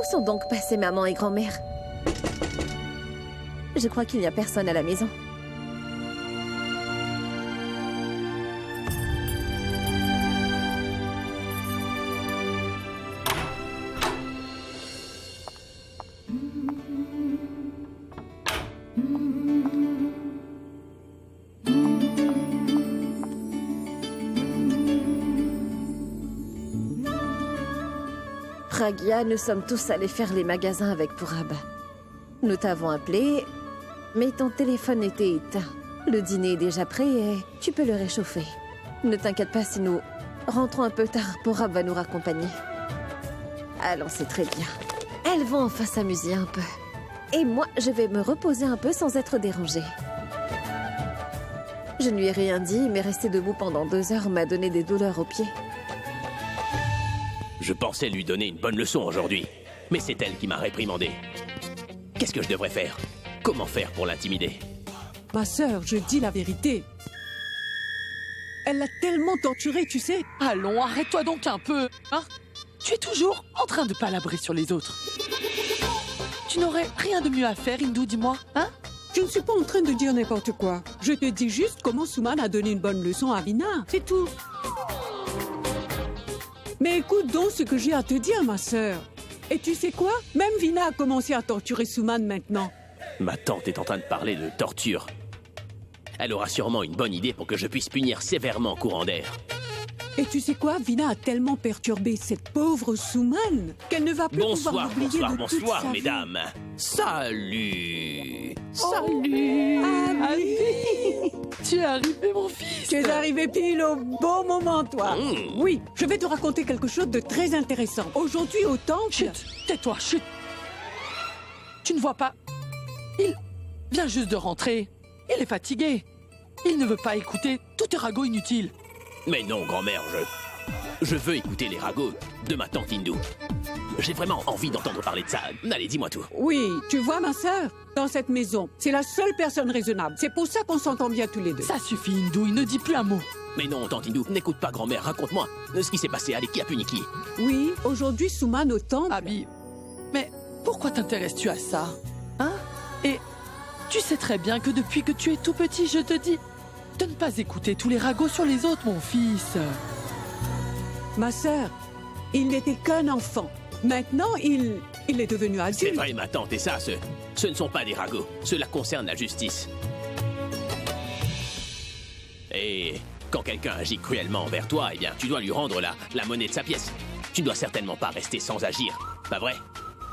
Où sont donc passées maman et grand-mère? Je crois qu'il n'y a personne à la maison. Pragya, nous sommes tous allés faire les magasins avec Purab. Nous t'avons appelé, mais ton téléphone était éteint. Le dîner est déjà prêt et tu peux le réchauffer. Ne t'inquiète pas si nous rentrons un peu tard, Purab va nous raccompagner. Allons, c'est très bien. Elles vont enfin s'amuser un peu. Et moi, je vais me reposer un peu sans être dérangée. Je ne lui ai rien dit, mais rester debout pendant 2 heures m'a donné des douleurs aux pieds. Je pensais lui donner une bonne leçon aujourd'hui, mais c'est elle qui m'a réprimandé. Qu'est-ce que je devrais faire? Comment faire pour l'intimider? Ma sœur, je dis la vérité. Elle l'a tellement torturée, tu sais. Allons, arrête-toi donc un peu, hein? Tu es toujours en train de palabrer sur les autres. Tu n'aurais rien de mieux à faire, Hindou, dis-moi, hein? Je ne suis pas en train de dire n'importe quoi. Je te dis juste comment Suman a donné une bonne leçon à Vina, c'est tout. Mais écoute donc ce que j'ai à te dire, ma sœur. Et tu sais quoi? Même Vina a commencé à torturer Suman maintenant. Ma tante est en train de parler de torture. Elle aura sûrement une bonne idée pour que je puisse punir sévèrement Courant d'air. Et tu sais quoi? Vina a tellement perturbé cette pauvre Suman qu'elle ne va plus pouvoir l'oublier de toute Bonsoir, sa vie. mesdames. Salut. Salut, Abi. Tu es arrivé, mon fils. Tu es arrivé pile au bon moment, toi. Oui, je vais te raconter quelque chose de très intéressant. Aujourd'hui, au temple... Chut, tais-toi, chut. Tu ne vois pas? Il vient juste de rentrer. Il est fatigué. Il ne veut pas écouter tous tes ragots inutiles. Mais non, grand-mère, je veux écouter les ragots de ma tante Hindou. J'ai vraiment envie d'entendre parler de ça. Allez, dis-moi tout. Oui, tu vois, ma sœur, dans cette maison, c'est la seule personne raisonnable. C'est pour ça qu'on s'entend bien tous les deux. Ça suffit, Hindou, il ne dit plus un mot. Mais non, tante Hindou, n'écoute pas grand-mère, raconte-moi ce qui s'est passé. Allez, qui a puni qui? Oui, aujourd'hui, Suman au temple... Abi, mais pourquoi t'intéresses-tu à ça? Hein? Et tu sais très bien que depuis que tu es tout petit, je te dis de ne pas écouter tous les ragots sur les autres, mon fils. Ma sœur, il n'était qu'un enfant. Maintenant, il est devenu adulte. C'est vrai, ma tante, et ça, ce ne sont pas des ragots. Cela concerne la justice. Et quand quelqu'un agit cruellement envers toi, eh bien, tu dois lui rendre la monnaie de sa pièce. Tu ne dois certainement pas rester sans agir, pas vrai?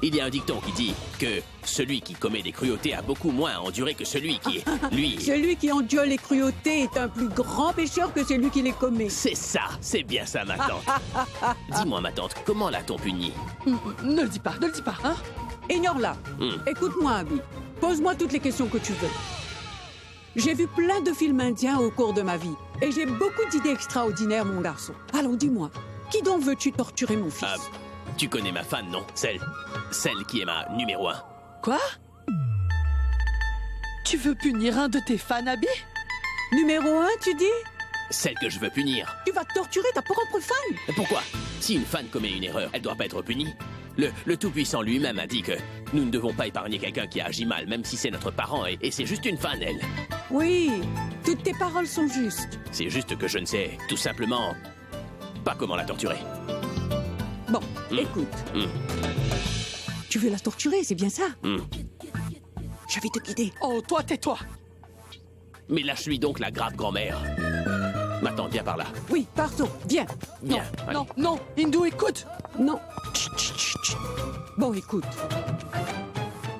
Il y a un dicton qui dit que celui qui commet des cruautés a beaucoup moins à endurer que celui qui, lui... Celui qui endure les cruautés est un plus grand pécheur que celui qui les commet. C'est ça, c'est bien ça, ma tante. Dis-moi, ma tante, comment l'a-t-on puni? Ne le dis pas, hein? Ignore-la. Écoute-moi, Abi. Pose-moi toutes les questions que tu veux. J'ai vu plein de films indiens au cours de ma vie. Et j'ai beaucoup d'idées extraordinaires, mon garçon. Alors dis-moi, qui donc veux-tu torturer, mon fils? Tu connais ma fan, non? Celle qui est ma numéro 1. Quoi? Tu veux punir un de tes fans, Abi? Numéro 1, tu dis? Celle que je veux punir. Tu vas torturer ta propre fan? Pourquoi? Si une fan commet une erreur, elle doit pas être punie. Le Tout-Puissant lui-même a dit que nous ne devons pas épargner quelqu'un qui agit mal, même si c'est notre parent, et c'est juste une fan, elle. Oui, toutes tes paroles sont justes. C'est juste que je ne sais, tout simplement, pas comment la torturer. Bon, écoute. Tu veux la torturer, c'est bien ça? Je vais te guider. Oh, toi, tais-toi. Mais lâche-lui donc la grave grand-mère. Ma tante, viens par là. Oui, pardon, viens. Viens, allez. Non, Hindou, écoute. Non. Chut, chut, chut, chut. Bon, écoute.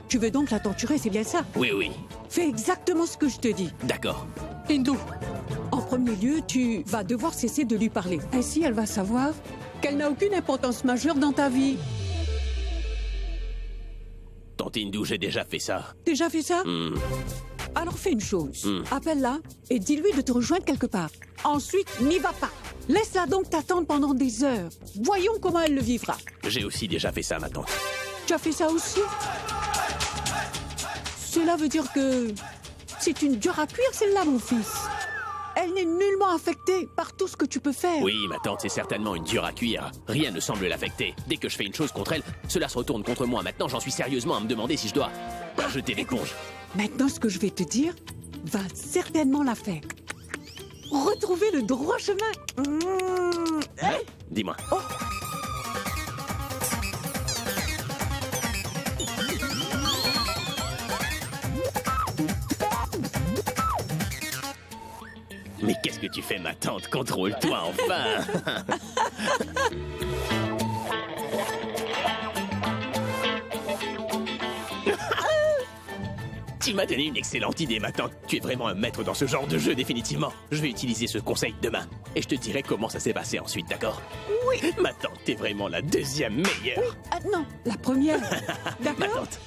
Tu veux donc la torturer, c'est bien ça? Oui. Fais exactement ce que je te dis. D'accord. Hindou. En premier lieu, tu vas devoir cesser de lui parler. Ainsi, elle va savoir qu'elle n'a aucune importance majeure dans ta vie. Tante Hindou, j'ai déjà fait ça. Déjà fait ça? Alors fais une chose. Appelle-la et dis-lui de te rejoindre quelque part. Ensuite, n'y va pas. Laisse-la donc t'attendre pendant des heures. Voyons comment elle le vivra. J'ai aussi déjà fait ça, ma tante. Tu as fait ça aussi? Cela veut dire que c'est une dure à cuire, celle-là, mon fils. Elle n'est nullement affectée par tout ce que tu peux faire. Oui, ma tante, c'est certainement une dure à cuire. Rien ne semble l'affecter. Dès que je fais une chose contre elle, cela se retourne contre moi. Maintenant, j'en suis sérieusement à me demander si je dois pas jeter l'éponge. Maintenant, ce que je vais te dire va certainement la faire. Retrouver le droit chemin. Dis-moi. Mais qu'est-ce que tu fais, ma tante? Contrôle-toi, enfin. Tu m'as donné une excellente idée, ma tante. Tu es vraiment un maître dans ce genre de jeu, définitivement. Je vais utiliser ce conseil demain. Et je te dirai comment ça s'est passé ensuite, d'accord? Oui. Ma tante, t'es vraiment la deuxième meilleure. Oui, non, la première. Ma D'accord? tante.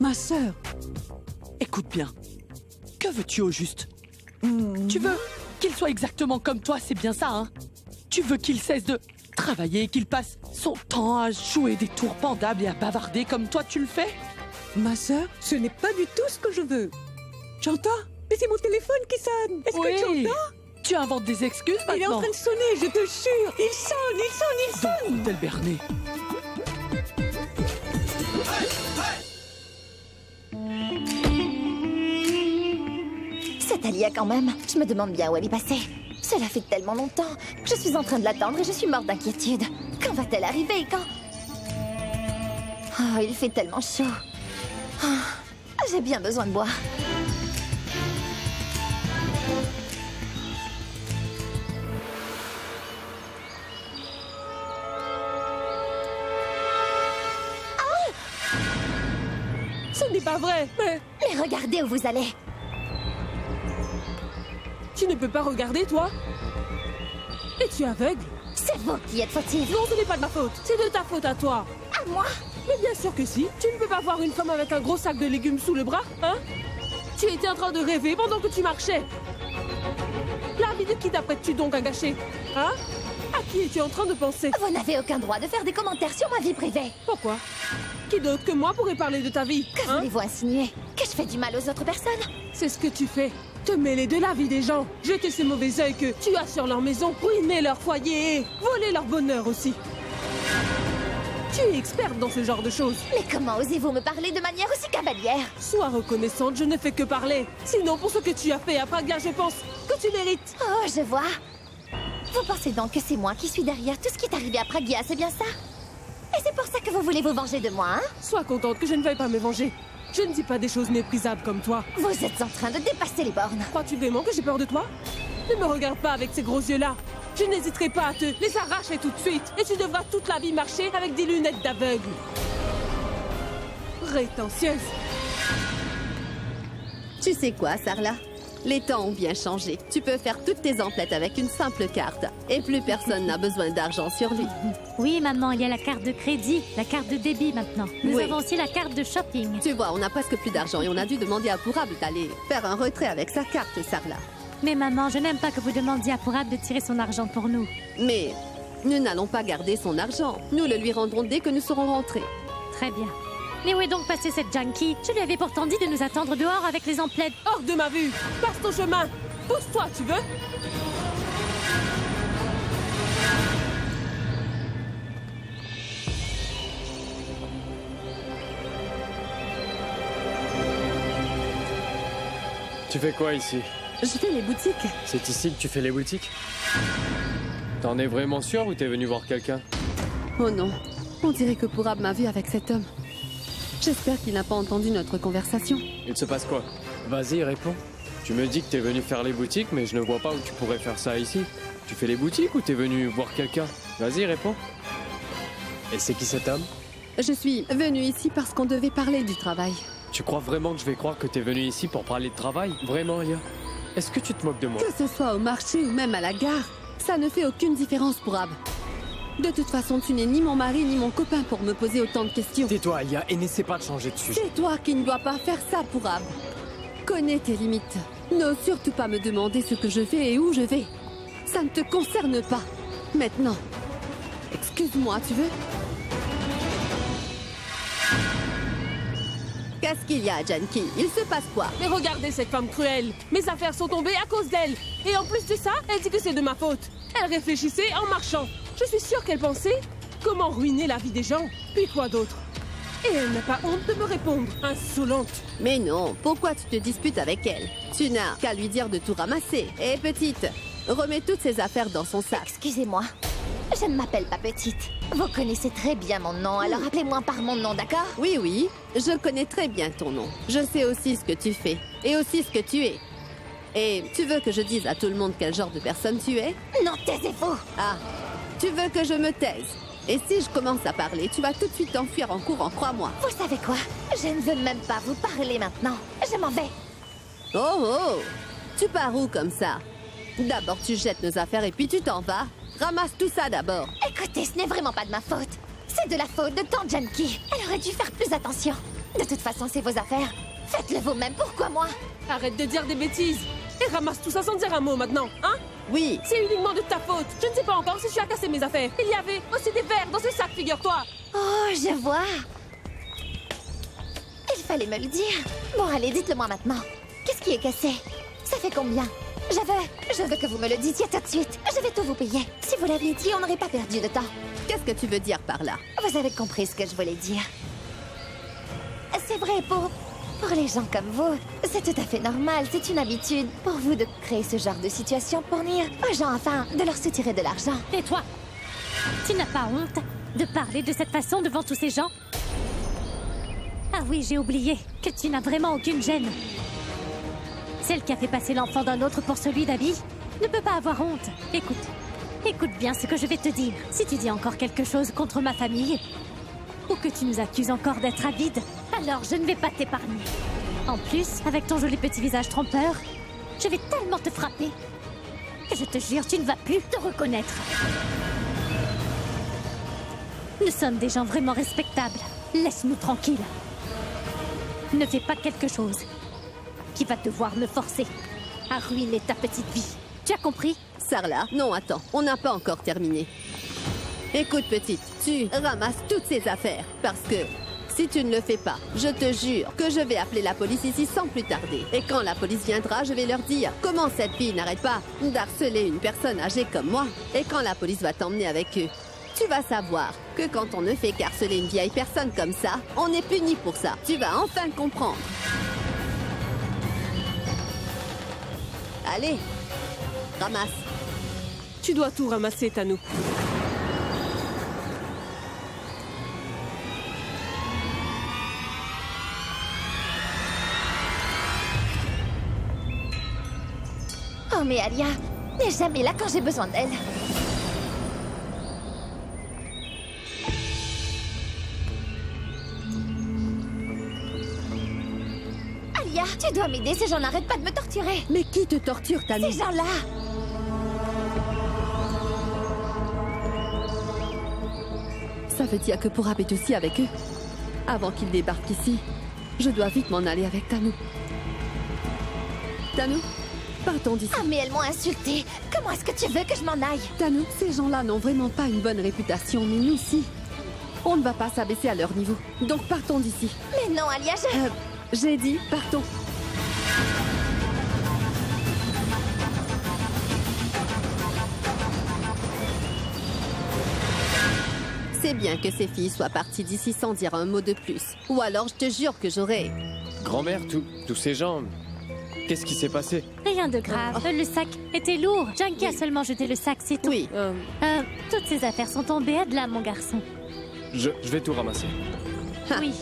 Ma sœur. Écoute bien. Que veux-tu au juste? Tu veux qu'il soit exactement comme toi, c'est bien ça, hein? Tu veux qu'il cesse de travailler, qu'il passe son temps à jouer des tours pendables et à bavarder comme toi tu le fais? Ma sœur, ce n'est pas du tout ce que je veux. Tu entends? Mais c'est mon téléphone qui sonne. Est-ce que tu entends? Tu inventes des excuses maintenant? Il est en train de sonner, je te jure. Il sonne, il sonne, il sonne. Donc, Delberné. C'est Alia quand même. Je me demande bien où elle est passée. Cela fait tellement longtemps. Je suis en train de l'attendre et je suis morte d'inquiétude. Quand va-t-elle arriver? Quand? Oh, il fait tellement chaud. Oh, j'ai bien besoin de boire. Ce n'est pas vrai. Mais Mais regardez où vous allez. tu ne peux pas regarder, toi? Et tu es aveugle? C'est vous qui êtes fautif. Non, ce n'est pas de ma faute. C'est de ta faute à toi. À moi? Mais bien sûr que si. Tu ne peux pas voir une femme avec un gros sac de légumes sous le bras, hein? Tu étais en train de rêver pendant que tu marchais. La vie de qui t'apprêtes-tu donc à gâcher? Hein? À qui es-tu en train de penser? Vous n'avez aucun droit de faire des commentaires sur ma vie privée. Pourquoi? Qui d'autre que moi pourrait parler de ta vie? Que Hein? voulez-vous insinuer? Que je fais du mal aux autres personnes? C'est ce que tu fais. Te mêler de la vie des gens. Jeter ces mauvais œils que tu as sur leur maison, ruiner leur foyer et voler leur bonheur aussi. Tu es experte dans ce genre de choses. Mais comment osez-vous me parler de manière aussi cavalière? Sois reconnaissante, je ne fais que parler. Sinon, pour ce que tu as fait à Praga, je pense que tu mérites. Oh, je vois. Vous pensez donc que c'est moi qui suis derrière tout ce qui est arrivé à Pragia, c'est bien ça? Et c'est pour ça que vous voulez vous venger de moi, hein? Sois contente que je ne veuille pas me venger. Je ne dis pas des choses méprisables comme toi. Vous êtes en train de dépasser les bornes. Crois-tu vraiment que j'ai peur de toi? Ne me regarde pas avec ces gros yeux-là. Je n'hésiterai pas à te les arracher tout de suite. Et tu devras toute la vie marcher avec des lunettes d'aveugle. Prétentieuse. Tu sais quoi, Sarla? Les temps ont bien changé. Tu peux faire toutes tes emplettes avec une simple carte. Et plus personne n'a besoin d'argent sur lui. Oui, maman, il y a la carte de crédit, la carte de débit maintenant. Nous Oui. avons aussi la carte de shopping. Tu vois, on n'a presque plus d'argent et on a dû demander à Pourable d'aller faire un retrait avec sa carte, Sarla. Mais maman, je n'aime pas que vous demandiez à Pourab de tirer son argent pour nous. Mais nous n'allons pas garder son argent. Nous le lui rendrons dès que nous serons rentrés. Très bien. Mais où est donc passée cette junkie? Je lui avais pourtant dit de nous attendre dehors avec les emplettes. Hors de ma vue. Passe ton chemin. Pousse-toi, tu veux? Tu fais quoi ici? Je fais les boutiques. C'est ici que tu fais les boutiques? T'en es vraiment sûr ou t'es venu voir quelqu'un? Oh non, on dirait que Pourable m'a vu avec cet homme. J'espère qu'il n'a pas entendu notre conversation. Il se passe quoi? Vas-y, réponds. Tu me dis que t'es venu faire les boutiques, mais je ne vois pas où tu pourrais faire ça ici. Tu fais les boutiques ou t'es venu voir quelqu'un? Vas-y, réponds. Et c'est qui cet homme? Je suis venue ici parce qu'on devait parler du travail. Tu crois vraiment que je vais croire que t'es venu ici pour parler de travail? Vraiment, Alia? Est-ce que tu te moques de moi? Que ce soit au marché ou même à la gare, ça ne fait aucune différence, Pourable. De toute façon, tu n'es ni mon mari ni mon copain pour me poser autant de questions. Tais-toi, Alia, et n'essaie pas de changer de sujet. C'est toi qui ne dois pas faire ça, Pourable. Connais tes limites. N'ose surtout pas me demander ce que je fais et où je vais. Ça ne te concerne pas. Maintenant, Excuse-moi, tu veux? Qu'est-ce qu'il y a, Janky? Il se passe quoi? Mais regardez cette femme cruelle. Mes affaires sont tombées à cause d'elle. Et en plus de ça, elle dit que c'est de ma faute. Elle réfléchissait en marchant. Je suis sûre qu'elle pensait comment ruiner la vie des gens. Puis quoi d'autre? Et elle n'a pas honte de me répondre. Insolente. Mais non, pourquoi tu te disputes avec elle? Tu n'as qu'à lui dire de tout ramasser. Hé, petite, remets toutes ses affaires dans son sac. Excusez-moi. Je ne m'appelle pas Petite. Vous connaissez très bien mon nom, alors appelez-moi par mon nom, d'accord? Oui, oui, je connais très bien ton nom. Je sais aussi ce que tu fais, et aussi ce que tu es. Et tu veux que je dise à tout le monde quel genre de personne tu es? Non, taisez-vous. Ah, tu veux que je me taise? Et si je commence à parler, tu vas tout de suite t'enfuir en courant, crois-moi. Vous savez quoi? Je ne veux même pas vous parler maintenant. Je m'en vais. Oh, oh, tu pars où comme ça? D'abord tu jettes nos affaires et puis tu t'en vas. Ramasse tout ça d'abord. Écoutez, ce n'est vraiment pas de ma faute. C'est de la faute de Tante Janky. Elle aurait dû faire plus attention. De toute façon, c'est vos affaires. Faites-le vous-même, pourquoi moi? Arrête de dire des bêtises. Et ramasse tout ça sans dire un mot maintenant, hein? Oui. C'est uniquement de ta faute. Je ne sais pas encore si tu as cassé mes affaires. Il y avait aussi des verres dans ce sac, figure-toi. Oh, je vois. Il fallait me le dire. Bon, allez, dites-le moi maintenant. Qu'est-ce qui est cassé? Ça fait combien? Je veux que vous me le disiez tout de suite. Je vais tout vous payer. Si vous l'aviez dit, on n'aurait pas perdu de temps. Qu'est-ce que tu veux dire par là? Vous avez compris ce que je voulais dire. C'est vrai, pour les gens comme vous, c'est tout à fait normal. C'est une habitude pour vous de créer ce genre de situation pour nuire aux gens afin de leur soutirer de l'argent. Et toi? Tu n'as pas honte de parler de cette façon devant tous ces gens? Ah oui, j'ai oublié que tu n'as vraiment aucune gêne. Celle qui a fait passer l'enfant d'un autre pour celui d'Abby ne peut pas avoir honte. Écoute bien ce que je vais te dire. Si tu dis encore quelque chose contre ma famille, ou que tu nous accuses encore d'être avide, alors je ne vais pas t'épargner. En plus, avec ton joli petit visage trompeur, je vais tellement te frapper que je te jure, tu ne vas plus te reconnaître. Nous sommes des gens vraiment respectables. Laisse-nous tranquilles. Ne fais pas quelque chose qui va devoir me forcer à ruiner ta petite vie. Tu as compris? Sarla, non, attends, on n'a pas encore terminé. Écoute, petite, tu ramasses toutes ces affaires, parce que si tu ne le fais pas, je te jure que je vais appeler la police ici sans plus tarder. Et quand la police viendra, je vais leur dire comment cette fille n'arrête pas d'harceler une personne âgée comme moi. Et quand la police va t'emmener avec eux, tu vas savoir que quand on ne fait qu'harceler une vieille personne comme ça, on est puni pour ça. Tu vas enfin comprendre. Allez, ramasse. Tu dois tout ramasser, Tanou. Oh, mais Alia n'est jamais là quand j'ai besoin d'elle. Alia, tu dois m'aider, ces gens n'arrêtent pas de me torturer. Mais qui te torture, Tanou? Ces gens-là. Ça veut dire que Pourab est aussi avec eux. Avant qu'ils débarquent ici, je dois vite m'en aller avec Tanou. Tanou, partons d'ici. Ah, mais elles m'ont insultée. Comment est-ce que tu veux que je m'en aille? Tanou, ces gens-là n'ont vraiment pas une bonne réputation, mais nous, si. On ne va pas s'abaisser à leur niveau. Donc partons d'ici. Mais non, Alia, J'ai dit, partons. C'est bien que ces filles soient parties d'ici sans dire un mot de plus. Ou alors, je te jure que j'aurais... Grand-mère, tous ces gens... Qu'est-ce qui s'est passé? Rien de grave. Le sac était lourd. Janky a seulement jeté le sac, c'est tout. Oui. Toutes ces affaires sont tombées à de là, mon garçon. Je vais tout ramasser. Oui.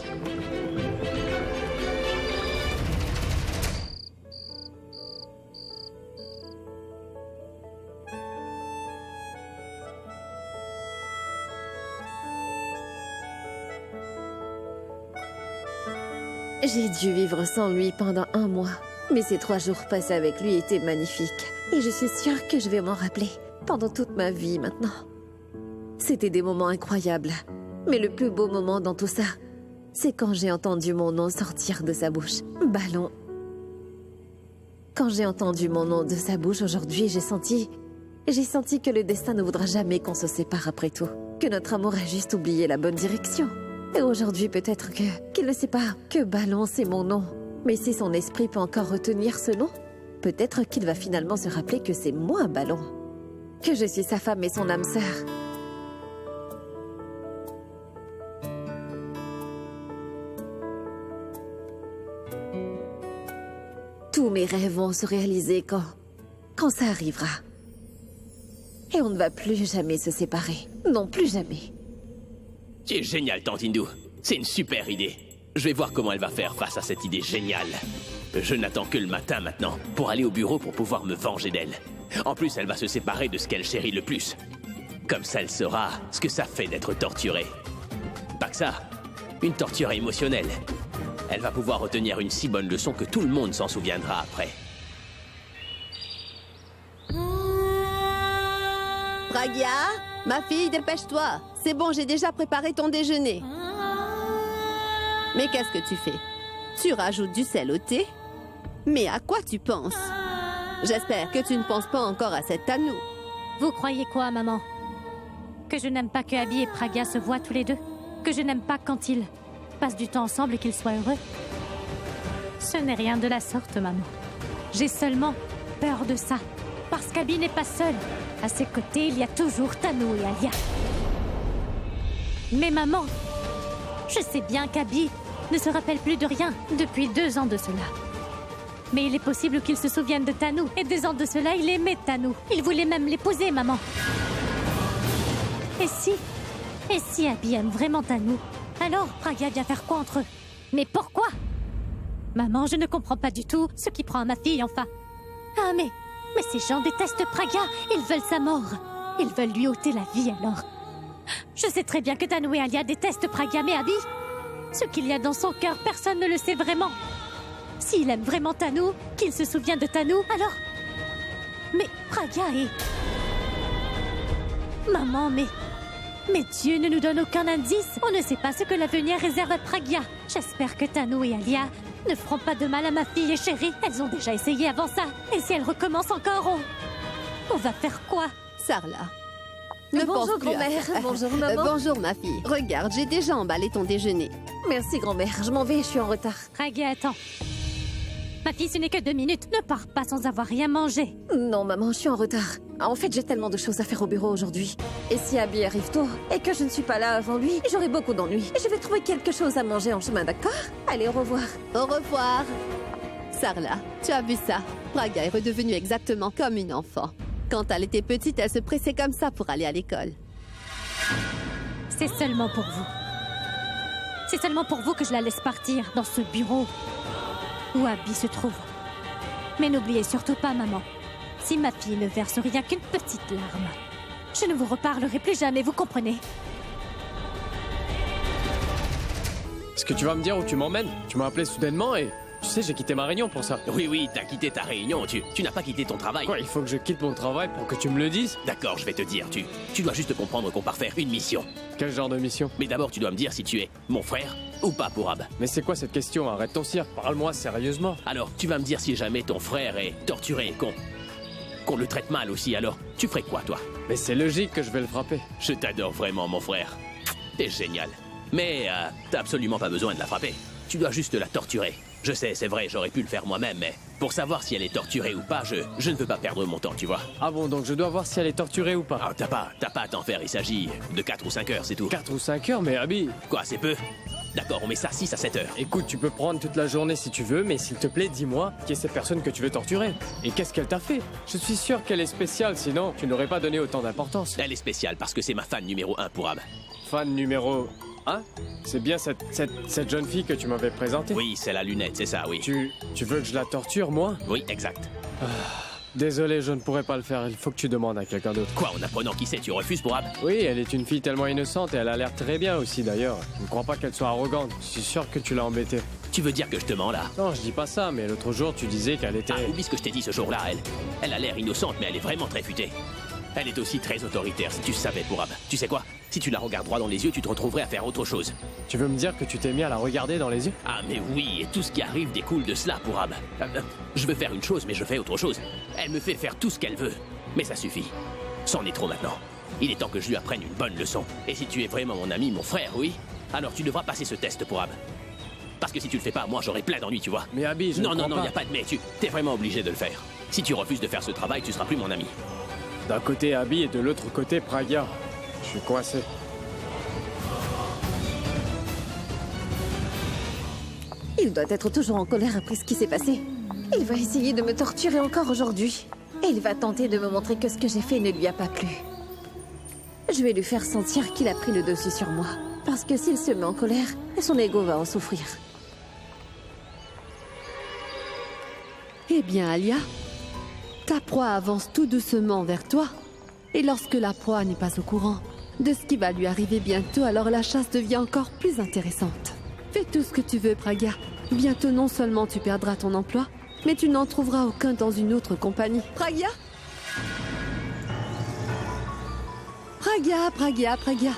J'ai dû vivre sans lui pendant 1 mois. Mais ces 3 jours passés avec lui étaient magnifiques. Et je suis sûre que je vais m'en rappeler pendant toute ma vie maintenant. C'était des moments incroyables. Mais le plus beau moment dans tout ça, c'est quand j'ai entendu mon nom sortir de sa bouche. Ballon. Quand j'ai entendu mon nom de sa bouche aujourd'hui, j'ai senti que le destin ne voudra jamais qu'on se sépare après tout. que notre amour a juste oublié la bonne direction. Et aujourd'hui, peut-être qu'il ne sait pas que Ballon, c'est mon nom. Mais si son esprit peut encore retenir ce nom, peut-être qu'il va finalement se rappeler que c'est moi, Ballon. Que je suis sa femme et son âme sœur. Tous mes rêves vont se réaliser quand ça arrivera. Et on ne va plus jamais se séparer. Non, plus jamais. Tu es génial, Tante Hindu. C'est une super idée. Je vais voir comment elle va faire face à cette idée géniale. Je n'attends que le matin maintenant pour aller au bureau pour pouvoir me venger d'elle. En plus, elle va se séparer de ce qu'elle chérit le plus. Comme ça, elle saura ce que ça fait d'être torturée. Pas que ça, une torture émotionnelle. Elle va pouvoir retenir une si bonne leçon que tout le monde s'en souviendra après. Pragya, ma fille, dépêche-toi. C'est bon, j'ai déjà préparé ton déjeuner. Mais qu'est-ce que tu fais? Tu rajoutes du sel au thé? Mais à quoi tu penses? J'espère que tu ne penses pas encore à cette Tanu. Vous croyez quoi, maman? Que je n'aime pas que Abby et Pragya se voient tous les deux? Que je n'aime pas quand ils passent du temps ensemble et qu'ils soient heureux? Ce n'est rien de la sorte, maman. J'ai seulement peur de ça. Parce qu'Abby n'est pas seule. À ses côtés, il y a toujours Tanu et Alia. Mais maman, je sais bien qu'Abby ne se rappelle plus de rien depuis 2 ans de cela. Mais il est possible qu'il se souvienne de Tanu. Et 2 ans de cela, il aimait Tanu. Il voulait même l'épouser, maman. Et si Abby aime vraiment Tanu, alors Pragya vient faire quoi entre eux? Mais pourquoi? Maman, je ne comprends pas du tout ce qui prend à ma fille, enfin. Ah, mais ces gens détestent Pragya. Ils veulent sa mort. Ils veulent lui ôter la vie, alors. Je sais très bien que Tanu et Alia détestent Pragya, mais Abby, ce qu'il y a dans son cœur, personne ne le sait vraiment. S'il aime vraiment Tanu, qu'il se souvient de Tanu, alors... Mais Pragya est... Maman, mais Dieu ne nous donne aucun indice. On ne sait pas ce que l'avenir réserve à Pragya. J'espère que Tanu et Alia ne feront pas de mal à ma fille et chérie. Elles ont déjà essayé avant ça. Et si elles recommencent encore, on va faire quoi? Sarla, ne pense Bonjour, plus à grand-mère. ça. Bonjour, maman. Bonjour, ma fille. Regarde, j'ai déjà emballé ton déjeuner. Merci, grand-mère. Je m'en vais, je suis en retard. Pragya, attends. Ma fille, ce n'est que 2 minutes. Ne pars pas sans avoir rien mangé. Non, maman, je suis en retard. En fait, j'ai tellement de choses à faire au bureau aujourd'hui. Et si Abby arrive tôt et que je ne suis pas là avant lui, j'aurai beaucoup d'ennuis. Et je vais trouver quelque chose à manger en chemin, d'accord? Allez, au revoir. Au revoir. Sarla, tu as vu ça? Pragya est redevenue exactement comme une enfant. Quand elle était petite, elle se pressait comme ça pour aller à l'école. C'est seulement pour vous. C'est seulement pour vous que je la laisse partir dans ce bureau où Abby se trouve. Mais n'oubliez surtout pas, maman, si ma fille ne verse rien qu'une petite larme, je ne vous reparlerai plus jamais, vous comprenez? Est-ce que tu vas me dire où tu m'emmènes? Tu m'as appelé soudainement et... Tu sais, j'ai quitté ma réunion pour ça. Oui, t'as quitté ta réunion. Tu n'as pas quitté ton travail. Quoi, il faut que je quitte mon travail pour que tu me le dises? D'accord, je vais te dire. Tu dois juste comprendre qu'on part faire une mission. Quel genre de mission? Mais d'abord, tu dois me dire si tu es mon frère ou pas, Pourab. Mais c'est quoi cette question? Arrête ton cirque, parle-moi sérieusement. Alors, tu vas me dire si jamais ton frère est torturé et qu'on le traite mal aussi, alors tu ferais quoi, toi? Mais c'est logique que je vais le frapper. Je t'adore vraiment, mon frère. T'es génial. Mais t'as absolument pas besoin de la frapper. Tu dois juste la torturer. Je sais, c'est vrai, j'aurais pu le faire moi-même, mais pour savoir si elle est torturée ou pas, je ne veux pas perdre mon temps, tu vois. Ah bon, donc je dois voir si elle est torturée ou pas. Ah, t'as pas à t'en faire, il s'agit de 4 ou 5 heures, c'est tout. 4 ou 5 heures, mais Abby... Quoi, c'est peu? D'accord, on met ça 6 à 7 heures. Écoute, tu peux prendre toute la journée si tu veux, mais s'il te plaît, dis-moi qui est cette personne que tu veux torturer. Et qu'est-ce qu'elle t'a fait? Je suis sûr qu'elle est spéciale, sinon tu n'aurais pas donné autant d'importance. Elle est spéciale parce que c'est ma fan numéro 1, Pourab. Fan numéro 1? C'est bien cette jeune fille que tu m'avais présentée? Oui, c'est la lunette, c'est ça, oui. Tu veux que je la torture, moi? Oui, exact. Désolé, je ne pourrais pas le faire. Il faut que tu demandes à quelqu'un d'autre. Quoi, en apprenant qui c'est, tu refuses, Pourab? Oui, elle est une fille tellement innocente et elle a l'air très bien aussi, d'ailleurs. Je ne crois pas qu'elle soit arrogante. Je suis sûr que tu l'as embêtée. Tu veux dire que je te mens, là? Non, je dis pas ça, mais l'autre jour, tu disais qu'elle était... Ah, oublie ce que je t'ai dit ce jour-là, Elle a l'air innocente, mais elle est vraiment très futée. Elle est aussi très autoritaire, si tu savais, Pourab. Tu sais quoi? Si tu la regardes droit dans les yeux, tu te retrouverais à faire autre chose. Tu veux me dire que tu t'es mis à la regarder dans les yeux? Ah, mais oui, et tout ce qui arrive découle de cela, Pourab. Je veux faire une chose, mais je fais autre chose. Elle me fait faire tout ce qu'elle veut. Mais ça suffit. C'en est trop maintenant. Il est temps que je lui apprenne une bonne leçon. Et si tu es vraiment mon ami, mon frère, oui, alors tu devras passer ce test pour Ab. Parce que si tu le fais pas, moi j'aurai plein d'ennuis, tu vois. Mais Abby, je Non, ne non, crois non, pas. y a pas de mais. T'es vraiment obligé de le faire. Si tu refuses de faire ce travail, tu seras plus mon ami. D'un côté Abby et de l'autre côté Praga. Je suis coincé. Il doit être toujours en colère après ce qui s'est passé. Il va essayer de me torturer encore aujourd'hui. Et il va tenter de me montrer que ce que j'ai fait ne lui a pas plu. Je vais lui faire sentir qu'il a pris le dessus sur moi. Parce que s'il se met en colère, son ego va en souffrir. Eh bien, Alia, ta proie avance tout doucement vers toi. Et lorsque la proie n'est pas au courant de ce qui va lui arriver bientôt, alors la chasse devient encore plus intéressante. Fais tout ce que tu veux, Praga. Bientôt, non seulement tu perdras ton emploi, mais tu n'en trouveras aucun dans une autre compagnie. Praga? Praga.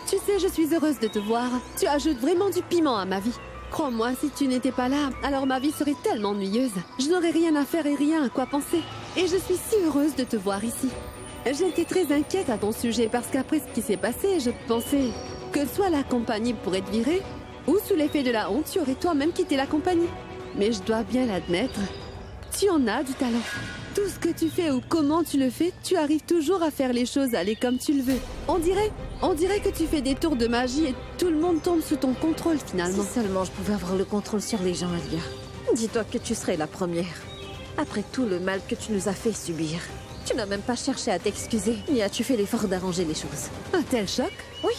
Tu sais, je suis heureuse de te voir. Tu ajoutes vraiment du piment à ma vie. Crois-moi, si tu n'étais pas là, alors ma vie serait tellement ennuyeuse. Je n'aurais rien à faire et rien à quoi penser. Et je suis si heureuse de te voir ici. J'étais très inquiète à ton sujet parce qu'après ce qui s'est passé, je pensais que soit la compagnie pourrait te virer, ou sous l'effet de la honte, tu aurais toi-même quitté la compagnie. Mais je dois bien l'admettre, tu en as du talent. Tout ce que tu fais ou comment tu le fais, tu arrives toujours à faire les choses aller comme tu le veux. On dirait que tu fais des tours de magie et tout le monde tombe sous ton contrôle finalement. Si seulement je pouvais avoir le contrôle sur les gens, Alia. Dis-toi que tu serais la première. Après tout le mal que tu nous as fait subir. Tu n'as même pas cherché à t'excuser, ni as-tu fait l'effort d'arranger les choses. Un tel choc? Oui.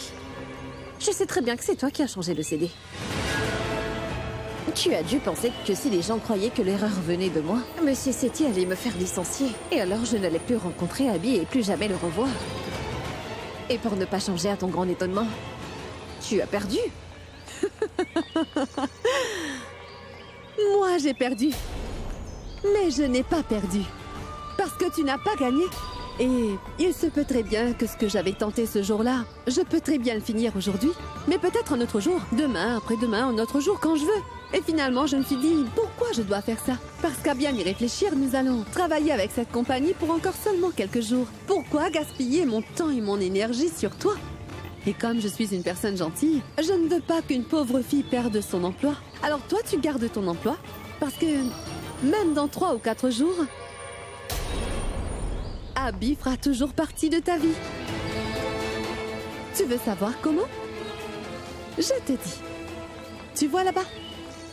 Je sais très bien que c'est toi qui as changé le CD. Tu as dû penser que si les gens croyaient que l'erreur venait de moi, Monsieur Setti allait me faire licencier. Et alors je n'allais plus rencontrer Abby et plus jamais le revoir. Et pour ne pas changer à ton grand étonnement, tu as perdu. Moi, j'ai perdu. Mais je n'ai pas perdu. Parce que tu n'as pas gagné. Et il se peut très bien que ce que j'avais tenté ce jour-là, je peux très bien le finir aujourd'hui. Mais peut-être un autre jour. Demain, après-demain, un autre jour, quand je veux. Et finalement, je me suis dit, pourquoi je dois faire ça? Parce qu'à bien y réfléchir, nous allons travailler avec cette compagnie pour encore seulement quelques jours. Pourquoi gaspiller mon temps et mon énergie sur toi? Et comme je suis une personne gentille, je ne veux pas qu'une pauvre fille perde son emploi. Alors toi, tu gardes ton emploi. Parce que même dans 3 ou 4 jours, Abby fera toujours partie de ta vie. Tu veux savoir comment? Je te dis. Tu vois là-bas?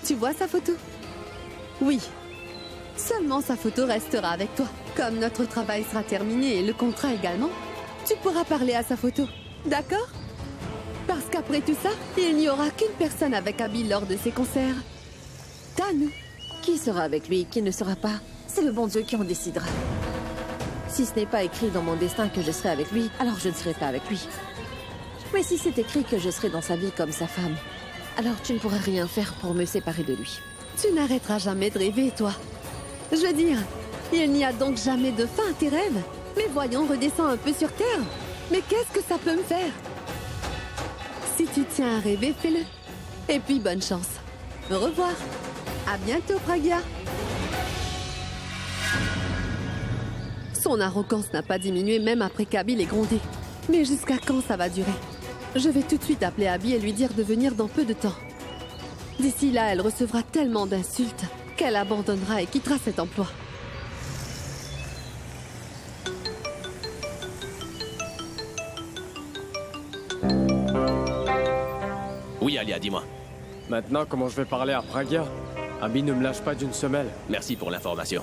Tu vois sa photo? Oui. Seulement sa photo restera avec toi. Comme notre travail sera terminé et le contrat également, tu pourras parler à sa photo. D'accord? Parce qu'après tout ça, il n'y aura qu'une personne avec Abby lors de ses concerts. Tanu. Qui sera avec lui, qui ne sera pas? C'est le bon Dieu qui en décidera. Si ce n'est pas écrit dans mon destin que je serai avec lui, alors je ne serai pas avec lui. Mais si c'est écrit que je serai dans sa vie comme sa femme, alors tu ne pourras rien faire pour me séparer de lui. Tu n'arrêteras jamais de rêver, toi. Je veux dire, il n'y a donc jamais de fin à tes rêves. Mais voyons, redescends un peu sur Terre. Mais qu'est-ce que ça peut me faire? Si tu tiens à rêver, fais-le. Et puis, bonne chance. Au revoir. À bientôt, Praga. Son arrogance n'a pas diminué même après qu'Abby l'ait grondé. Mais jusqu'à quand ça va durer? Je vais tout de suite appeler Abby et lui dire de venir dans peu de temps. D'ici là, elle recevra tellement d'insultes qu'elle abandonnera et quittera cet emploi. Oui, Alia, dis-moi. Maintenant, comment je vais parler à Praga? Abby ne me lâche pas d'une semelle. Merci pour l'information.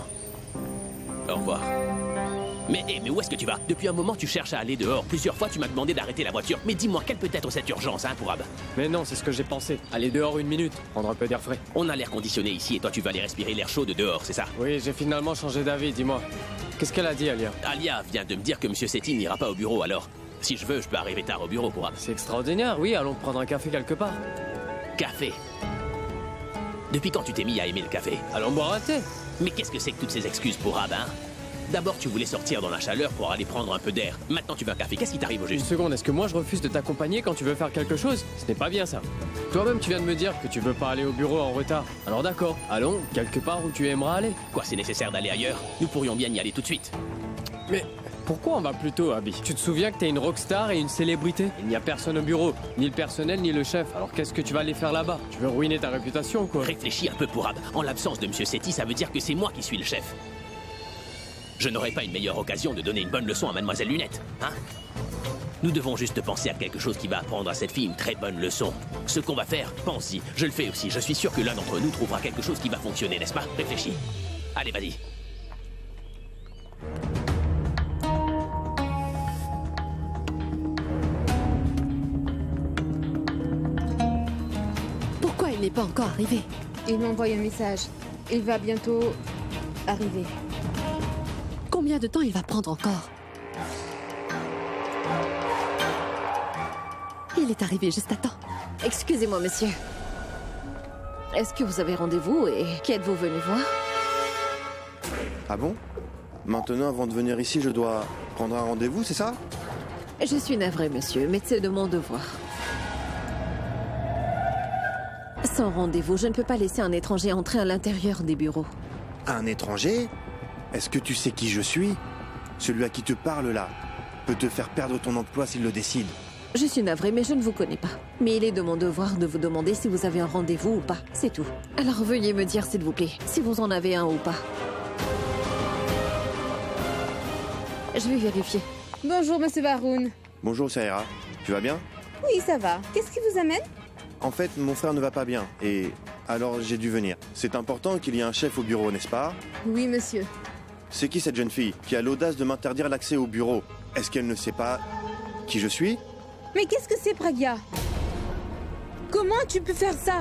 Au revoir. Mais où est-ce que tu vas? Depuis un moment, tu cherches à aller dehors. Plusieurs fois, tu m'as demandé d'arrêter la voiture. Mais dis-moi, quelle peut être cette urgence, hein, pour Ab? Mais non, c'est ce que j'ai pensé. Aller dehors 1 minute, prendre un peu d'air frais. On a l'air conditionné ici et toi, tu vas aller respirer l'air chaud de dehors, c'est ça? Oui, j'ai finalement changé d'avis, dis-moi. Qu'est-ce qu'elle a dit, Alia? Alia vient de me dire que Monsieur Setti n'ira pas au bureau, alors si je veux, je peux arriver tard au bureau pour Ab. C'est extraordinaire, oui, allons prendre un café quelque part. Café? Depuis quand tu t'es mis à aimer le café? Allons boire un thé. Mais qu'est-ce que c'est que toutes ces excuses pour Ab, hein? D'abord, tu voulais sortir dans la chaleur pour aller prendre un peu d'air. Maintenant, tu veux un café. Qu'est-ce qui t'arrive au Une juste? seconde, est-ce que moi je refuse de t'accompagner quand tu veux faire quelque chose? Ce n'est pas bien ça. Toi-même, tu viens de me dire que tu veux pas aller au bureau en retard. Alors d'accord, allons quelque part où tu aimeras aller. Quoi, c'est nécessaire d'aller ailleurs? Nous pourrions bien y aller tout de suite. Mais Pourquoi on va plus tôt, Abby? Tu te souviens que t'es une rockstar et une célébrité? Il n'y a personne au bureau, ni le personnel, ni le chef. Alors qu'est-ce que tu vas aller faire là-bas? Tu veux ruiner ta réputation, quoi? Réfléchis un peu, Pourab. En l'absence de Monsieur Setti, ça veut dire que c'est moi qui suis le chef. Je n'aurais pas une meilleure occasion de donner une bonne leçon à Mademoiselle Lunette, hein? Nous devons juste penser à quelque chose qui va apprendre à cette fille une très bonne leçon. Ce qu'on va faire, pense-y. Je le fais aussi. Je suis sûr que l'un d'entre nous trouvera quelque chose qui va fonctionner, n'est-ce pas? Réfléchis. Allez, vas-y. Pourquoi il n'est pas encore arrivé? Il m'a envoyé un message. Il va bientôt arriver. Combien de temps il va prendre encore? Il est arrivé juste à temps. Excusez-moi, monsieur. Est-ce que vous avez rendez-vous et qui êtes-vous venu voir? Ah bon? Maintenant, avant de venir ici, je dois prendre un rendez-vous, c'est ça? Je suis navrée, monsieur, mais c'est de mon devoir. Sans rendez-vous, je ne peux pas laisser un étranger entrer à l'intérieur des bureaux. Un étranger? Est-ce que tu sais qui je suis? Celui à qui te parle là peut te faire perdre ton emploi s'il le décide. Je suis navrée, mais je ne vous connais pas. Mais il est de mon devoir de vous demander si vous avez un rendez-vous ou pas. C'est tout. Alors veuillez me dire, s'il vous plaît, si vous en avez un ou pas. Je vais vérifier. Bonjour, monsieur Varun. Bonjour, Saïra. Tu vas bien? Oui, ça va. Qu'est-ce qui vous amène? En fait, mon frère ne va pas bien et alors j'ai dû venir. C'est important qu'il y ait un chef au bureau, n'est-ce pas? Oui, monsieur. C'est qui cette jeune fille qui a l'audace de m'interdire l'accès au bureau? Est-ce qu'elle ne sait pas qui je suis? Mais qu'est-ce que c'est, Pragya? Comment tu peux faire ça?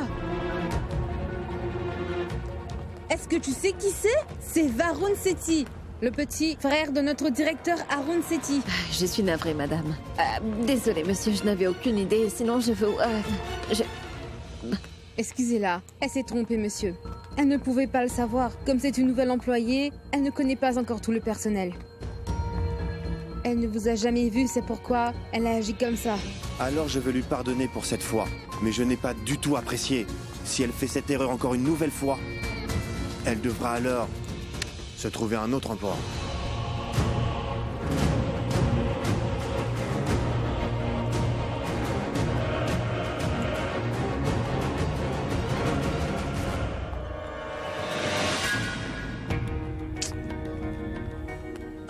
Est-ce que tu sais qui c'est? C'est Varun Sethi, le petit frère de notre directeur Arun Sethi. Je suis navrée, madame. Désolée, monsieur, je n'avais aucune idée. Sinon, je veux... Excusez-la, elle s'est trompée, monsieur. Elle ne pouvait pas le savoir. Comme c'est une nouvelle employée, elle ne connaît pas encore tout le personnel. Elle ne vous a jamais vu, c'est pourquoi elle a agi comme ça. Alors je veux lui pardonner pour cette fois, mais je n'ai pas du tout apprécié. Si elle fait cette erreur encore une nouvelle fois, elle devra alors se trouver un autre emploi.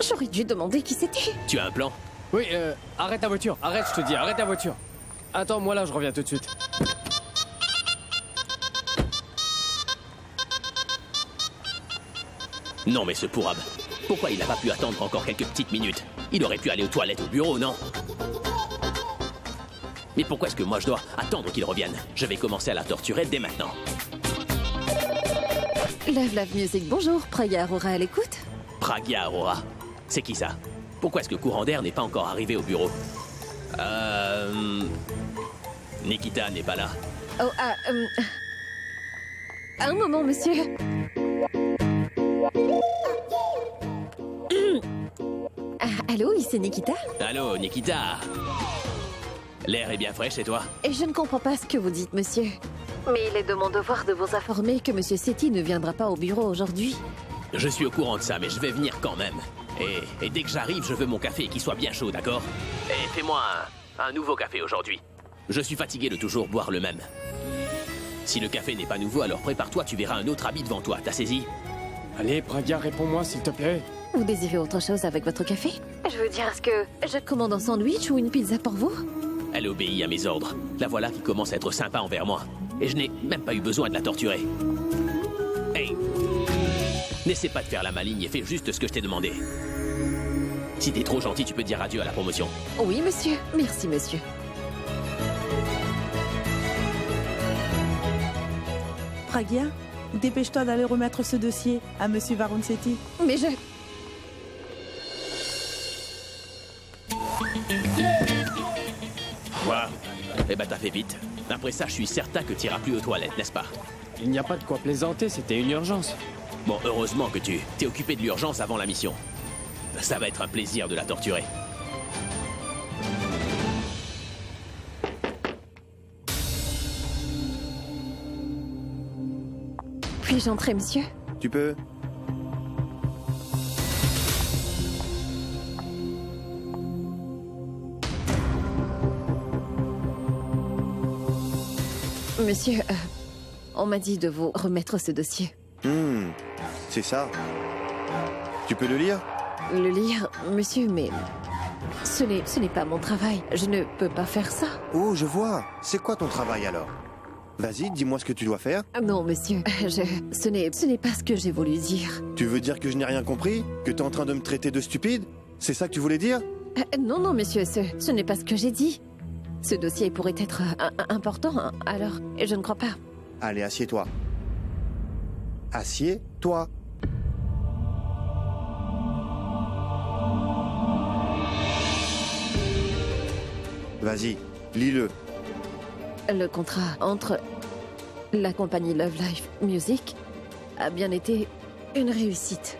J'aurais dû demander qui c'était. Tu as un plan? Oui, arrête ta voiture. Arrête, je te dis, arrête ta voiture. Attends, moi là, je reviens tout de suite. Non, mais ce Pourab. Pourquoi il n'a pas pu attendre encore quelques petites minutes? Il aurait pu aller aux toilettes au bureau, non? Mais pourquoi est-ce que moi je dois attendre qu'il revienne? Je vais commencer à la torturer dès maintenant. Love Music, bonjour. Pragya Aurora à l'écoute. Pragya Aurora. C'est qui ça? Pourquoi est-ce que Courant d'Air n'est pas encore arrivé au bureau? Nikita n'est pas là. Oh, un moment, monsieur. Allô, ici Nikita? Allô, Nikita? L'air est bien frais chez toi? Et je ne comprends pas ce que vous dites, monsieur. Mais il est de mon devoir de vous informer que monsieur Sethi ne viendra pas au bureau aujourd'hui. Je suis au courant de ça, mais je vais venir quand même. Et dès que j'arrive, je veux mon café qui soit bien chaud, d'accord? Et fais-moi un nouveau café aujourd'hui. Je suis fatigué de toujours boire le même. Si le café n'est pas nouveau, alors prépare-toi, tu verras un autre habit devant toi, t'as saisi? Allez, Pragya, réponds-moi, s'il te plaît. Vous désirez autre chose avec votre café? Je veux dire, est-ce que je commande un sandwich ou une pizza pour vous? Elle obéit à mes ordres. La voilà qui commence à être sympa envers moi. Et je n'ai même pas eu besoin de la torturer. Hey! N'essaie pas de faire la maligne et fais juste ce que je t'ai demandé. Si t'es trop gentil, tu peux dire adieu à la promotion. Oui, monsieur. Merci, monsieur. Pragya, dépêche-toi d'aller remettre ce dossier à monsieur Varun Sethi. Mais je... Quoi? Eh ben t'as fait vite. Après ça, je suis certain que t'iras plus aux toilettes, n'est-ce pas? Il n'y a pas de quoi plaisanter, c'était une urgence. Bon, heureusement que tu t'es occupé de l'urgence avant la mission. Ça va être un plaisir de la torturer. Puis-je entrer, monsieur? Tu peux? Monsieur, on m'a dit de vous remettre ce dossier. C'est ça. Tu peux le lire? Le lire, monsieur, mais ce n'est pas mon travail. Je ne peux pas faire ça. Oh, je vois. C'est quoi ton travail alors? Vas-y, dis-moi ce que tu dois faire. Non, monsieur, ce n'est pas ce que j'ai voulu dire. Tu veux dire que je n'ai rien compris? Que t'es en train de me traiter de stupide? C'est ça que tu voulais dire? Non, monsieur, ce n'est pas ce que j'ai dit. Ce dossier pourrait être important, alors je ne crois pas. Allez, assieds-toi. Assieds-toi. Vas-y, lis-le. Le contrat entre la compagnie Love Life Music a bien été une réussite.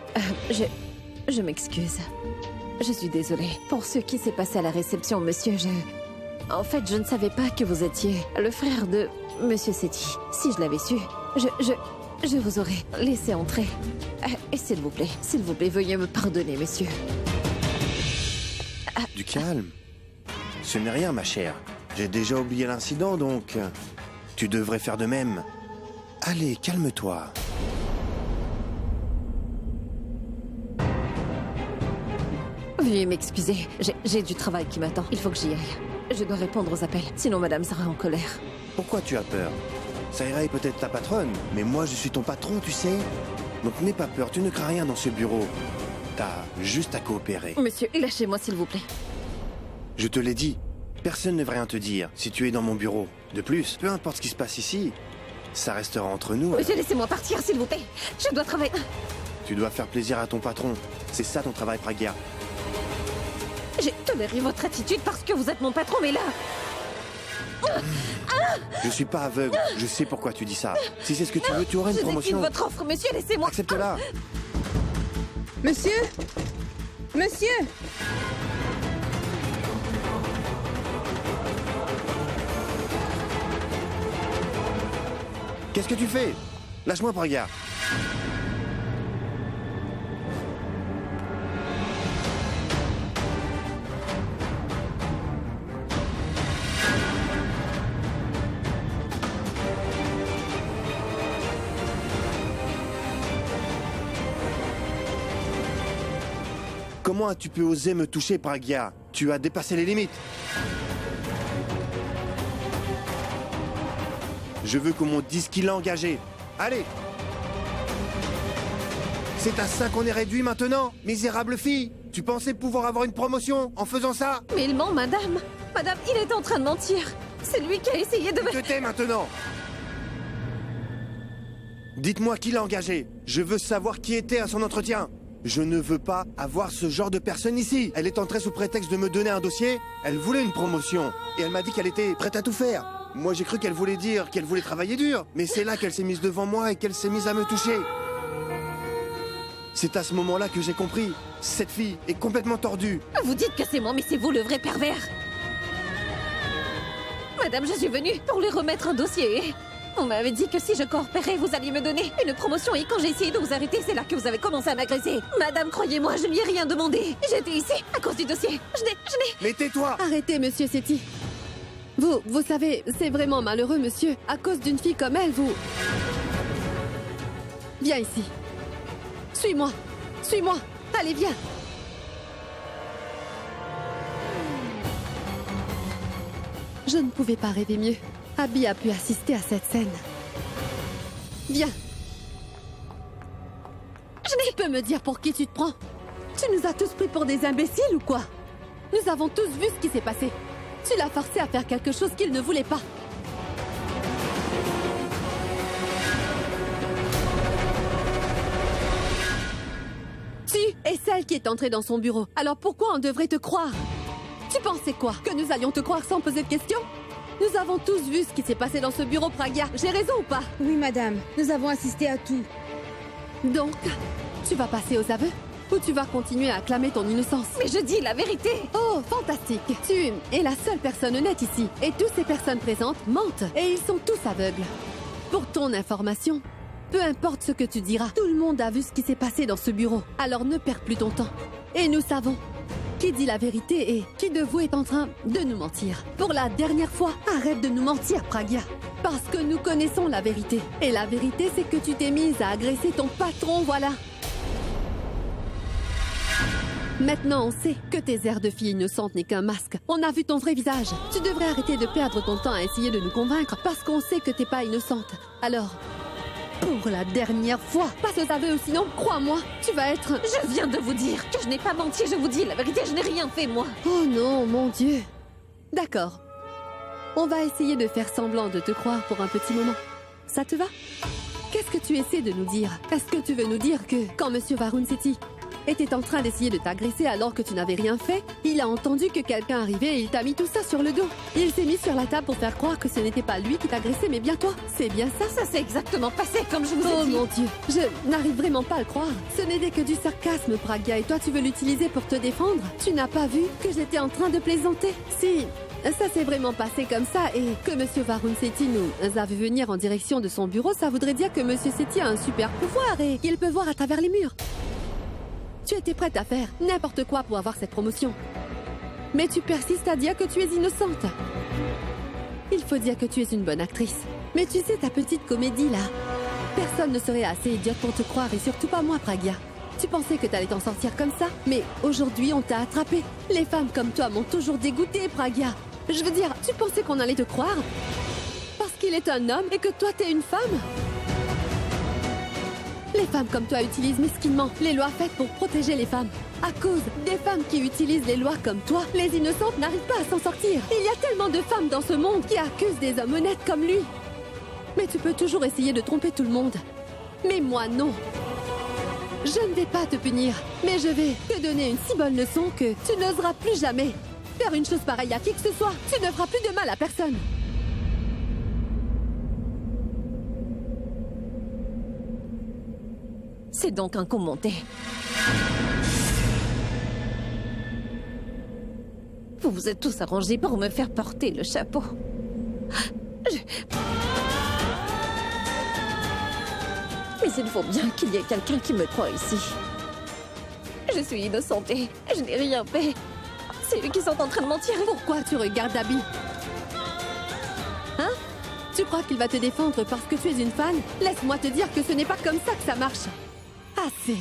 Je m'excuse. Je suis désolée. Pour ce qui s'est passé à la réception, monsieur, En fait, je ne savais pas que vous étiez le frère de monsieur Sethi. Si je l'avais su, je vous aurais laissé entrer. Et s'il vous plaît, veuillez me pardonner, monsieur. Du calme. Ce n'est rien, ma chère. J'ai déjà oublié l'incident, donc... tu devrais faire de même. Allez, calme-toi. Veuillez m'excuser. J'ai du travail qui m'attend. Il faut que j'y aille. Je dois répondre aux appels, sinon madame sera en colère. Pourquoi tu as peur? Saïra est peut-être ta patronne, mais moi je suis ton patron, tu sais. Donc n'aie pas peur, tu ne crains rien dans ce bureau. T'as juste à coopérer. Monsieur, lâchez-moi s'il vous plaît. Je te l'ai dit, personne ne va rien te dire si tu es dans mon bureau. De plus, peu importe ce qui se passe ici, ça restera entre nous. Monsieur, laissez-moi partir s'il vous plaît. Je dois travailler. Tu dois faire plaisir à ton patron. C'est ça ton travail, Pragya. J'ai toléré votre attitude parce que vous êtes mon patron, mais là... Je suis pas aveugle, je sais pourquoi tu dis ça. Si c'est ce que tu veux, tu auras une promotion. Je décline votre offre, monsieur, laissez-moi... Accepte-la. Monsieur! Monsieur! Qu'est-ce que tu fais? Lâche-moi, Pragya. Comment as-tu pu oser me toucher, Pragya? Tu as dépassé les limites. Je veux qu'on me dise qui l'a engagé. Allez! C'est à ça qu'on est réduit maintenant, misérable fille! Tu pensais pouvoir avoir une promotion en faisant ça? Mais il ment, madame! Madame, il est en train de mentir! C'est lui qui a essayé de me... Je t'ai maintenant! Dites-moi qui l'a engagé. Je veux savoir qui était à son entretien. Je ne veux pas avoir ce genre de personne ici. Elle est entrée sous prétexte de me donner un dossier. Elle voulait une promotion. Et elle m'a dit qu'elle était prête à tout faire. Moi, j'ai cru qu'elle voulait dire qu'elle voulait travailler dur. Mais c'est là qu'elle s'est mise devant moi et qu'elle s'est mise à me toucher. C'est à ce moment-là que j'ai compris. Cette fille est complètement tordue. Vous dites que c'est moi, mais c'est vous le vrai pervers. Madame, je suis venue pour lui remettre un dossier. On m'avait dit que si je coopérais, vous alliez me donner une promotion. Et quand j'ai essayé de vous arrêter, c'est là que vous avez commencé à m'agresser. Madame, croyez-moi, je n'y ai rien demandé. J'étais ici à cause du dossier. Je n'ai... Mais tais-toi! Arrêtez, monsieur Sethi. Vous savez, c'est vraiment malheureux, monsieur. À cause d'une fille comme elle, vous... Viens ici. Suis-moi. Suis-moi. Allez, viens. Je ne pouvais pas rêver mieux. Abby a pu assister à cette scène. Viens. Tu peux me dire pour qui tu te prends? Tu nous as tous pris pour des imbéciles ou quoi? Nous avons tous vu ce qui s'est passé. Tu l'as forcé à faire quelque chose qu'il ne voulait pas. Tu es celle qui est entrée dans son bureau. Alors pourquoi on devrait te croire? Tu pensais quoi? Que nous allions te croire sans poser de questions? Nous avons tous vu ce qui s'est passé dans ce bureau, Pragya. J'ai raison ou pas? Oui, madame. Nous avons assisté à tout. Donc, tu vas passer aux aveux? Ou tu vas continuer à clamer ton innocence? Mais je dis la vérité! Oh, fantastique! Tu es la seule personne honnête ici. Et toutes ces personnes présentes mentent. Et ils sont tous aveugles. Pour ton information, peu importe ce que tu diras, tout le monde a vu ce qui s'est passé dans ce bureau. Alors ne perds plus ton temps. Et nous savons qui dit la vérité et qui de vous est en train de nous mentir. Pour la dernière fois, arrête de nous mentir, Pragya. Parce que nous connaissons la vérité. Et la vérité, c'est que tu t'es mise à agresser ton patron, voilà. Maintenant, on sait que tes airs de fille innocente n'est qu'un masque. On a vu ton vrai visage. Tu devrais arrêter de perdre ton temps à essayer de nous convaincre parce qu'on sait que t'es pas innocente. Alors, pour la dernière fois, passe aux aveux ou sinon, crois-moi, tu vas être... Je viens de vous dire que je n'ai pas menti, je vous dis la vérité, je n'ai rien fait, moi. Oh non, mon Dieu. D'accord. On va essayer de faire semblant de te croire pour un petit moment. Ça te va? Qu'est-ce que tu essaies de nous dire? Est-ce que tu veux nous dire que, quand Monsieur Varun Sethi était en train d'essayer de t'agresser alors que tu n'avais rien fait, il a entendu que quelqu'un arrivait et il t'a mis tout ça sur le dos. Il s'est mis sur la table pour faire croire que ce n'était pas lui qui t'agressait, mais bien toi. C'est bien ça? Ça s'est exactement passé comme je vous ai dit. Oh mon Dieu, je n'arrive vraiment pas à le croire. Ce n'était que du sarcasme, Pragya, et toi tu veux l'utiliser pour te défendre? Tu n'as pas vu que j'étais en train de plaisanter? Si, ça s'est vraiment passé comme ça et que Monsieur Varun Sethi nous a vu venir en direction de son bureau, ça voudrait dire que Monsieur Sethi a un super pouvoir et qu'il peut voir à travers les murs. Tu étais prête à faire n'importe quoi pour avoir cette promotion. Mais tu persistes à dire que tu es innocente. Il faut dire que tu es une bonne actrice. Mais tu sais, ta petite comédie là, personne ne serait assez idiote pour te croire et surtout pas moi, Pragya. Tu pensais que t'allais t'en sortir comme ça, mais aujourd'hui on t'a attrapé. Les femmes comme toi m'ont toujours dégoûtée, Pragya. Je veux dire, tu pensais qu'on allait te croire parce qu'il est un homme et que toi t'es une femme? Les femmes comme toi utilisent mesquinement les lois faites pour protéger les femmes. À cause des femmes qui utilisent les lois comme toi, les innocentes n'arrivent pas à s'en sortir. Il y a tellement de femmes dans ce monde qui accusent des hommes honnêtes comme lui. Mais tu peux toujours essayer de tromper tout le monde. Mais moi, non. Je ne vais pas te punir, mais je vais te donner une si bonne leçon que tu n'oseras plus jamais faire une chose pareille à qui que ce soit. Tu ne feras plus de mal à personne. C'est donc un coup monté. Vous vous êtes tous arrangés pour me faire porter le chapeau. Mais il faut bien qu'il y ait quelqu'un qui me croie ici. Je suis innocente et je n'ai rien fait. C'est eux qui sont en train de mentir. Pourquoi tu regardes Abby? Hein? Tu crois qu'il va te défendre parce que tu es une fan? Laisse-moi te dire que ce n'est pas comme ça que ça marche. Assez.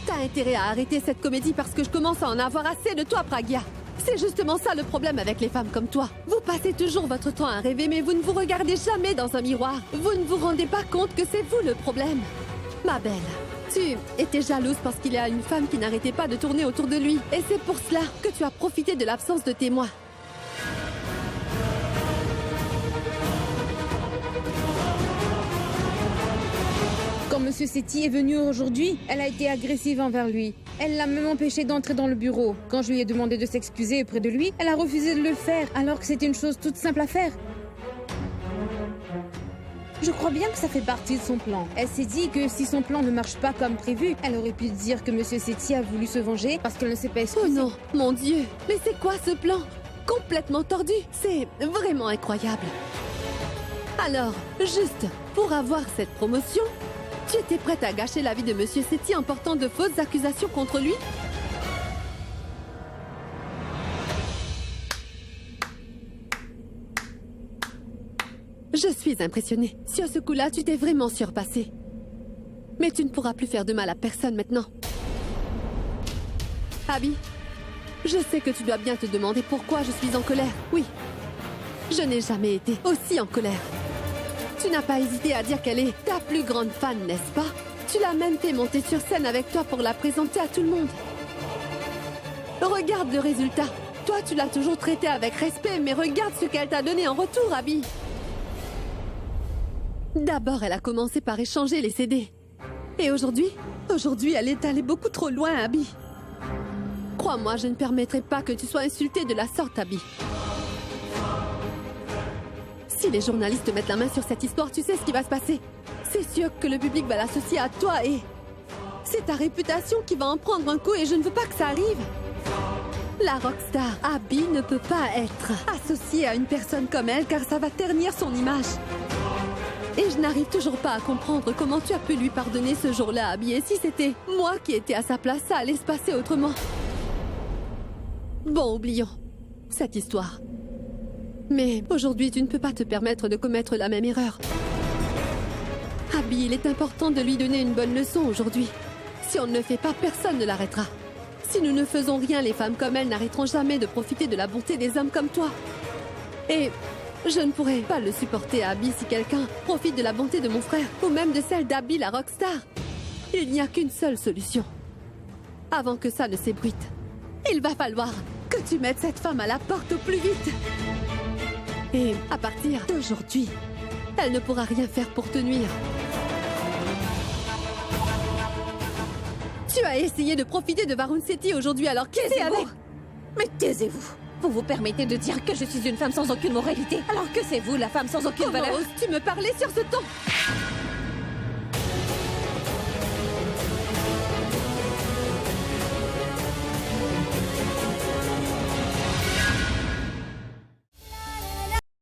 T'as intérêt à arrêter cette comédie parce que je commence à en avoir assez de toi, Pragya. C'est justement ça le problème avec les femmes comme toi. Vous passez toujours votre temps à rêver, mais vous ne vous regardez jamais dans un miroir. Vous ne vous rendez pas compte que c'est vous le problème. Ma belle, tu étais jalouse parce qu'il y a une femme qui n'arrêtait pas de tourner autour de lui. Et c'est pour cela que tu as profité de l'absence de témoins. Quand Monsieur Sethi est venu aujourd'hui, elle a été agressive envers lui. Elle l'a même empêché d'entrer dans le bureau. Quand je lui ai demandé de s'excuser auprès de lui, elle a refusé de le faire, alors que c'était une chose toute simple à faire. Je crois bien que ça fait partie de son plan. Elle s'est dit que si son plan ne marche pas comme prévu, elle aurait pu dire que Monsieur Sethi a voulu se venger parce qu'elle ne s'est pas excusée. Oh non, mon Dieu, mais c'est quoi ce plan? Complètement tordu. C'est vraiment incroyable. Alors, juste pour avoir cette promotion, tu étais prête à gâcher la vie de Monsieur Sethi en portant de fausses accusations contre lui? Je suis impressionnée. Sur ce coup-là, tu t'es vraiment surpassée. Mais tu ne pourras plus faire de mal à personne maintenant. Abby, je sais que tu dois bien te demander pourquoi je suis en colère. Oui, je n'ai jamais été aussi en colère. Tu n'as pas hésité à dire qu'elle est ta plus grande fan, n'est-ce pas? Tu l'as même fait monter sur scène avec toi pour la présenter à tout le monde. Regarde le résultat. Toi, tu l'as toujours traitée avec respect, mais regarde ce qu'elle t'a donné en retour, Abby. D'abord, elle a commencé par échanger les CD. Et aujourd'hui, elle est allée beaucoup trop loin, Abby. Crois-moi, je ne permettrai pas que tu sois insultée de la sorte, Abby. Si les journalistes mettent la main sur cette histoire, tu sais ce qui va se passer. C'est sûr que le public va l'associer à toi et... c'est ta réputation qui va en prendre un coup et je ne veux pas que ça arrive. La rockstar Abby ne peut pas être associée à une personne comme elle car ça va ternir son image. Et je n'arrive toujours pas à comprendre comment tu as pu lui pardonner ce jour-là, Abby. Et si c'était moi qui étais à sa place, ça allait se passer autrement. Bon, oublions cette histoire. Mais aujourd'hui, tu ne peux pas te permettre de commettre la même erreur. Abby, il est important de lui donner une bonne leçon aujourd'hui. Si on ne le fait pas, personne ne l'arrêtera. Si nous ne faisons rien, les femmes comme elle n'arrêteront jamais de profiter de la bonté des hommes comme toi. Et je ne pourrais pas le supporter, Abby, si quelqu'un profite de la bonté de mon frère, ou même de celle d'Abby, la rockstar. Il n'y a qu'une seule solution. Avant que ça ne s'ébruite, il va falloir que tu mettes cette femme à la porte au plus vite. Et à partir d'aujourd'hui, elle ne pourra rien faire pour te nuire. Tu as essayé de profiter de Varun Sethi aujourd'hui, alors qu'est-ce avec... Mais taisez-vous. Vous vous permettez de dire que je suis une femme sans aucune moralité, alors que c'est vous la femme sans aucune valeur. Comment oses-tu me parler sur ce ton?